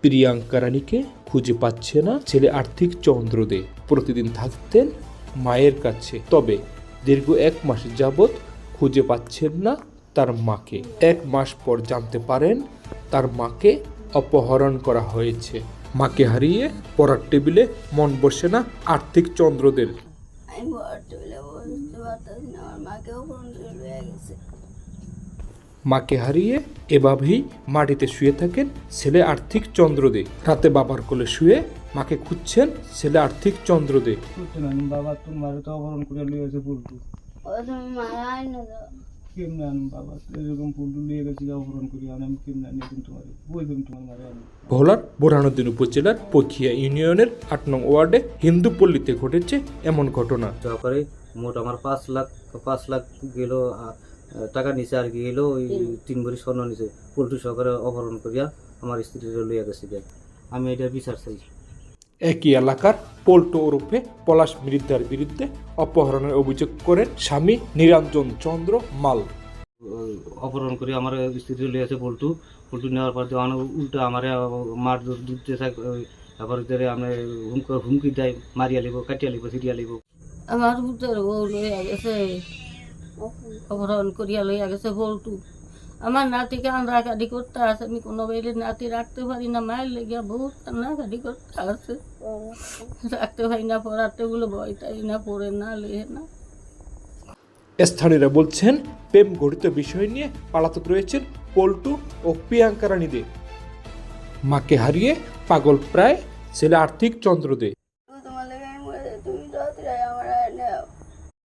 প্রিয়াঙ্কা রানীকে খুঁজে পাচ্ছে না ছেলে আর্থিক চন্দ্র দে। প্রতিদিন থাকতেন মায়ের কাছে, তবে দীর্ঘ 1 মাস যাবৎ খুঁজে পাচ্ছেন না তার মাকে। 1 মাস পর জানতে পারেন তার মাকে অপহরণ করা হয়েছে। মাকে হারিয়ে পড়ার টেবিলে মন বসে না আর্থিক চন্দ্রদের। আমি পড়ার টেবিলে বসতে পারতেছি না, আমার মাকেও ফোন করে লয়ে গেছে। মাকে হারিয়ে এভাবেই মাটিতে শুয়ে থাকেন ছেলে আর্থিক চন্দ্রদে। রাতে বাবার কোলে শুয়ে মাকে খুঁজছেন ছেলে আর্থিক চন্দ্রদে। বাবা তোমার তো অপহরণ করে লিয়েছে পুলটু। ও তুমি মারা আয় না দাও। কেমনে আনুন বাবা, এরকম পুলটু লিয়ে গেছি অপহরণ করি, আমি কেমনে আনি এখন তোমার বলবেন তোমার মারে আমি। ভোলার বোরহানুদ্দিন উপজেলার পখিয়া ইউনিয়নের 8 নং ওয়ার্ডে হিন্দুপল্লীতে ঘটেছে এমন ঘটনা। সহকারে মোট আমার 5 লাখ গেল টাকা নিচে আর কি গেল, ওই 3 ভরি স্বর্ণ নিচে পল্টু সহকারে অপহরণ করিয়া আমার স্ত্রীর লইয়া গেছে। আমি এটা বিচার চাই। একই এলাকার পল্টু ওরফে পলাশ মৃদ্ধার বিরুদ্ধে অপহরণের অভিযোগ করেন স্বামী নিরঞ্জন চন্দ্র মাল। অপহরণ করে আমার স্ত্রী লইয়াছে পল্টু নেওয়ার পর উল্টা আমার মার দিতে থাকে, তারপরে আমি হুমকি দেয়, মারিয়া লিব, কাটিয়া লিব, ছিটিয়া লিব। আমার পুত্রের বউ লইয়া গেছে, অপহরণ করিয়া লইয়া গেছে বলটু। আমার নাতিকে কান্দাকাটি করতে আছে, আমি কোনো বাইরে নাতি রাখতে পারি না, মায়ের লেগে বহুত কান্দাকাটি করতে আছে, রাখতে পারি না, পড়াতে বলে ভয়টাই না, পড়ে না, লেহে না। স্থানীয়রা বলছেন প্রেম ঘটিত বিষয় নিয়ে পালাতক রয়েছেন পল্টু ও প্রিয়াঙ্কা রানী দে। মাকে হারিয়ে পাগল প্রায় ছেলে আর্থিক চন্দ্র দে।